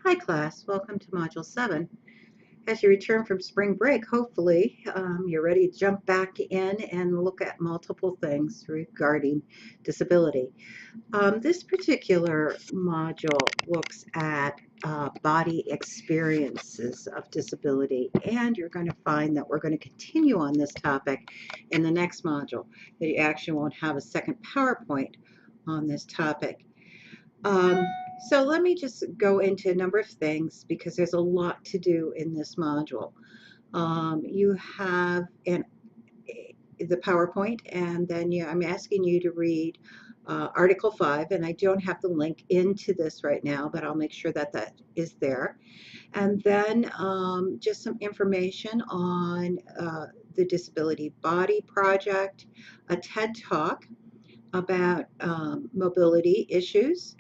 Hi class, welcome to Module 7. As you return from spring break, hopefully you're ready to jump back in and look at multiple things regarding disability. This particular module looks at body experiences of disability, and you're going to find that we're going to continue on this topic in the next module, that you actually won't have a second PowerPoint on this topic. So let me just go into a number of things because there's a lot to do in this module. You have the PowerPoint, and then I'm asking you to read Article 5, and I don't have the link into this right now, but I'll make sure that that is there. And then just some information on the Disability Body Project, a TED Talk about mobility issues.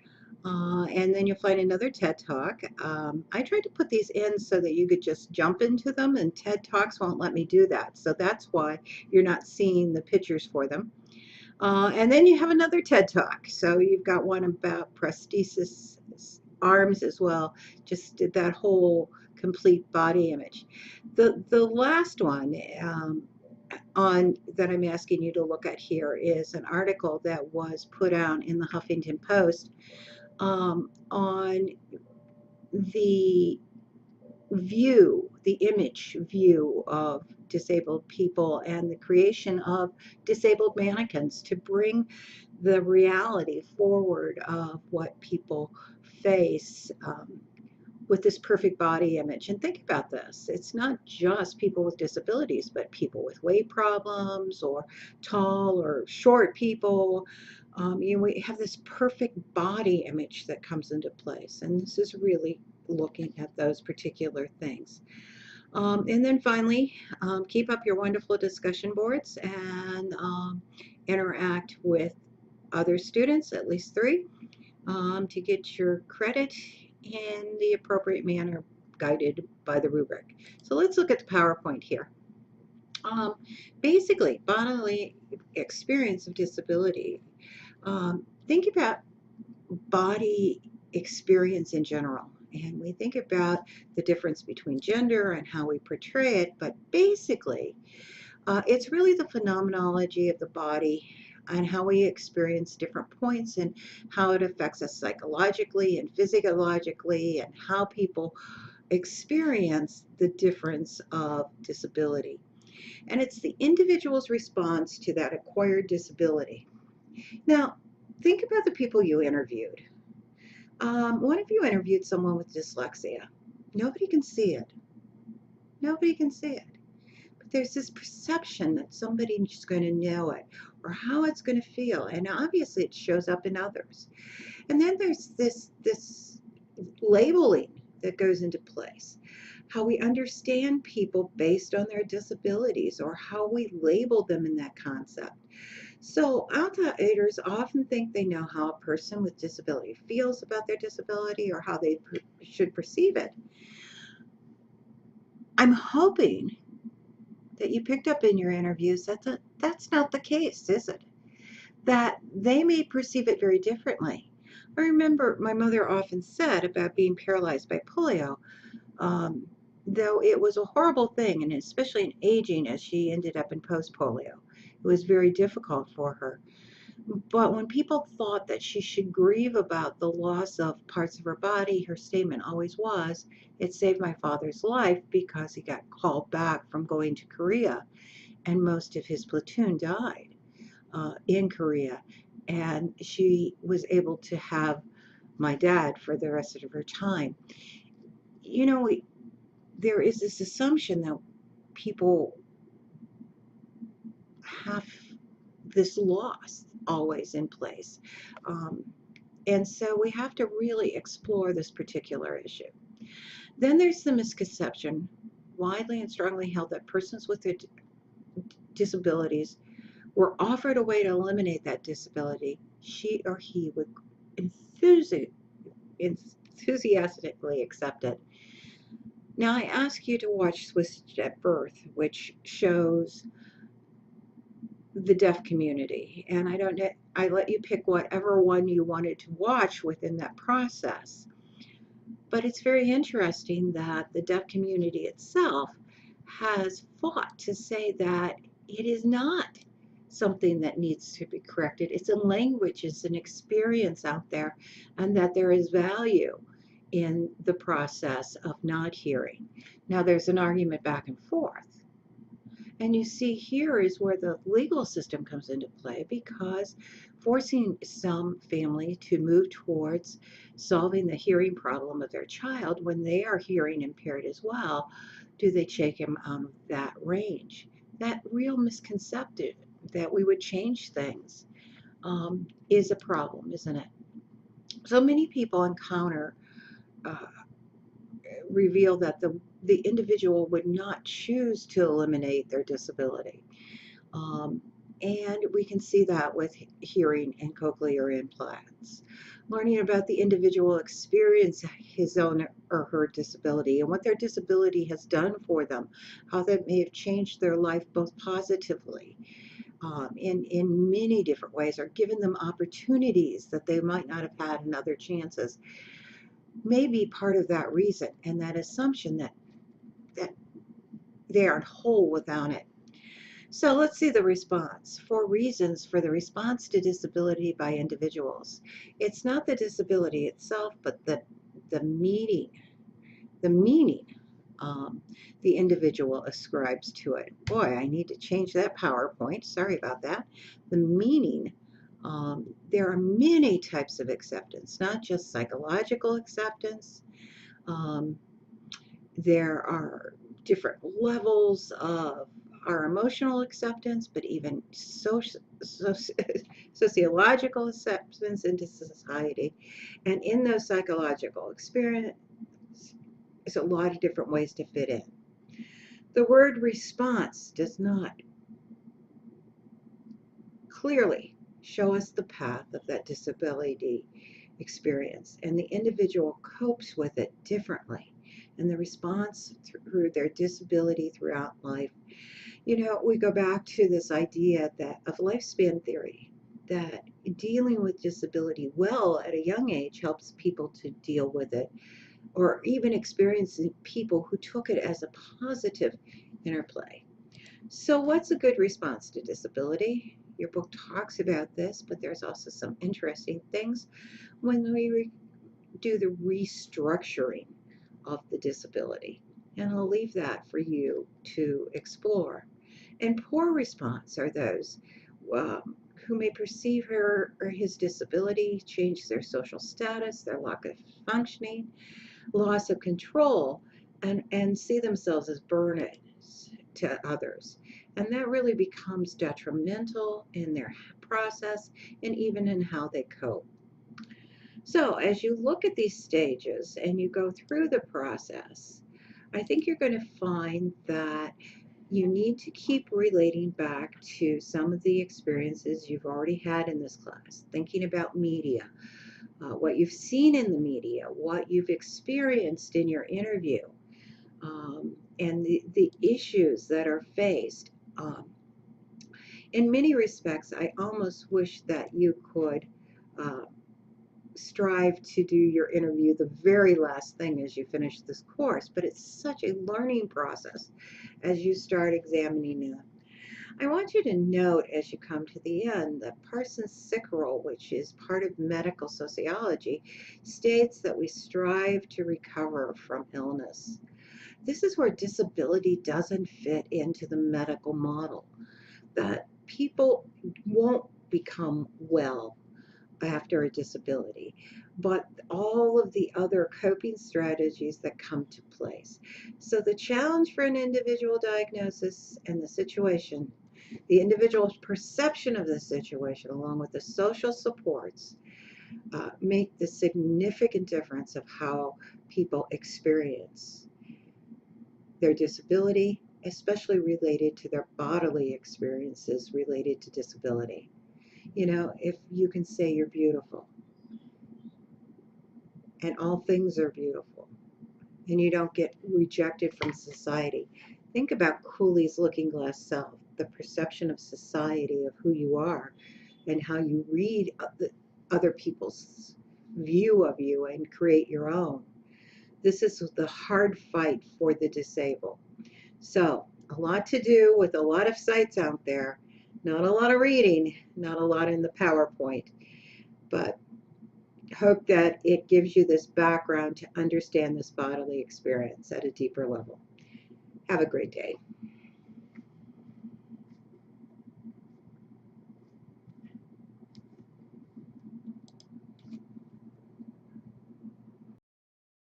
And then you'll find another TED Talk. I tried to put these in so that you could just jump into them, and TED Talks won't let me do that. So that's why you're not seeing the pictures for them. And then you have another TED Talk. So you've got one about prosthesis arms as well, just that whole complete body image. The last one on that I'm asking you to look at here is an article that was put out in the Huffington Post on the image view of disabled people and the creation of disabled mannequins to bring the reality forward of what people face with this perfect body image. And think about this. It's not just people with disabilities, but people with weight problems or tall or short people. We have this perfect body image that comes into place. And this is really looking at those particular things. And then finally, keep up your wonderful discussion boards and interact with other students, at least 3, to get your credit in the appropriate manner guided by the rubric. So let's look at the PowerPoint here. Basically, bodily experience of disability. Think about body experience in general. And we think about the difference between gender and how we portray it, but basically, it's really the phenomenology of the body and how we experience different points and how it affects us psychologically and physiologically and how people experience the difference of disability. And it's the individual's response to that acquired disability. Now, think about the people you interviewed. One of you interviewed someone with dyslexia. Nobody can see it. Nobody can see it. There's this perception that somebody's going to know it or how it's going to feel, and obviously it shows up in others. And then there's this labeling that goes into place, how we understand people based on their disabilities or how we label them in that concept. So outsiders often think they know how a person with disability feels about their disability or how they should perceive it. I'm hoping that you picked up in your interviews that's not the case, is it? That they may perceive it very differently. I remember my mother often said about being paralyzed by polio, though it was a horrible thing, and especially in aging as she ended up in post-polio. It was very difficult for her. But when people thought that she should grieve about the loss of parts of her body, her statement always was, "It saved my father's life because he got called back from going to Korea, and most of his platoon died in Korea. And she was able to have my dad for the rest of her time." You know, there is this assumption that people have this loss always in place. And so we have to really explore this particular issue. Then there's the misconception, widely and strongly held, that persons with disabilities were offered a way to eliminate that disability. She or he would enthusiastically accept it. Now I ask you to watch Switched at Birth, which shows the deaf community, and I let you pick whatever one you wanted to watch within that process. But it's very interesting that the deaf community itself has fought to say that it is not something that needs to be corrected. It's a language, it's an experience out there, and that there is value in the process of not hearing. Now, there's an argument back and forth. And you see, here is where the legal system comes into play, because forcing some family to move towards solving the hearing problem of their child when they are hearing impaired as well, do they take him out of that range? That real misconception that we would change things is a problem, isn't it? So many people encounter uh, reveal that the individual would not choose to eliminate their disability. Um, and we can see that with hearing and cochlear implants. Learning about the individual experience his own or her disability and what their disability has done for them, how that may have changed their life both positively in many different ways, or given them opportunities that they might not have had in other chances, may be part of that reason and that assumption that they aren't whole without it. So let's see the response. 4 reasons for the response to disability by individuals. It's not the disability itself, but the meaning, the meaning the individual ascribes to it. Boy, I need to change that PowerPoint. Sorry about that. The meaning. There are many types of acceptance, not just psychological acceptance. Um, there are different levels of our emotional acceptance, but even sociological acceptance into society. And in those psychological experience, there's a lot of different ways to fit in. The word response does not clearly show us the path of that disability experience, and the individual copes with it differently. And the response through their disability throughout life. You know, we go back to this idea that of lifespan theory, that dealing with disability well at a young age helps people to deal with it, or even experiencing people who took it as a positive interplay. So, what's a good response to disability? Your book talks about this, but there's also some interesting things when we do the restructuring of the disability. And I'll leave that for you to explore. And poor response are those who may perceive her or his disability, change their social status, their lack of functioning, loss of control, and see themselves as burdens to others. And that really becomes detrimental in their process and even in how they cope. So as you look at these stages and you go through the process, I think you're going to find that you need to keep relating back to some of the experiences you've already had in this class, thinking about media, what you've seen in the media, what you've experienced in your interview, and the issues that are faced. In many respects, I almost wish that you could strive to do your interview the very last thing as you finish this course, but it's such a learning process as you start examining it. I want you to note as you come to the end that Parsons-Sickerl, which is part of medical sociology, states that we strive to recover from illness. This is where disability doesn't fit into the medical model, that people won't become well after a disability, but all of the other coping strategies that come to place. So the challenge for an individual diagnosis and the situation, the individual's perception of the situation, along with the social supports, make the significant difference of how people experience their disability, especially related to their bodily experiences related to disability. You know, if you can say you're beautiful, and all things are beautiful, and you don't get rejected from society. Think about Cooley's Looking Glass Self, the perception of society of who you are and how you read other people's view of you and create your own. This is the hard fight for the disabled. So, a lot to do with a lot of sites out there, not a lot of reading, not a lot in the PowerPoint, but hope that it gives you this background to understand this bodily experience at a deeper level. Have a great day.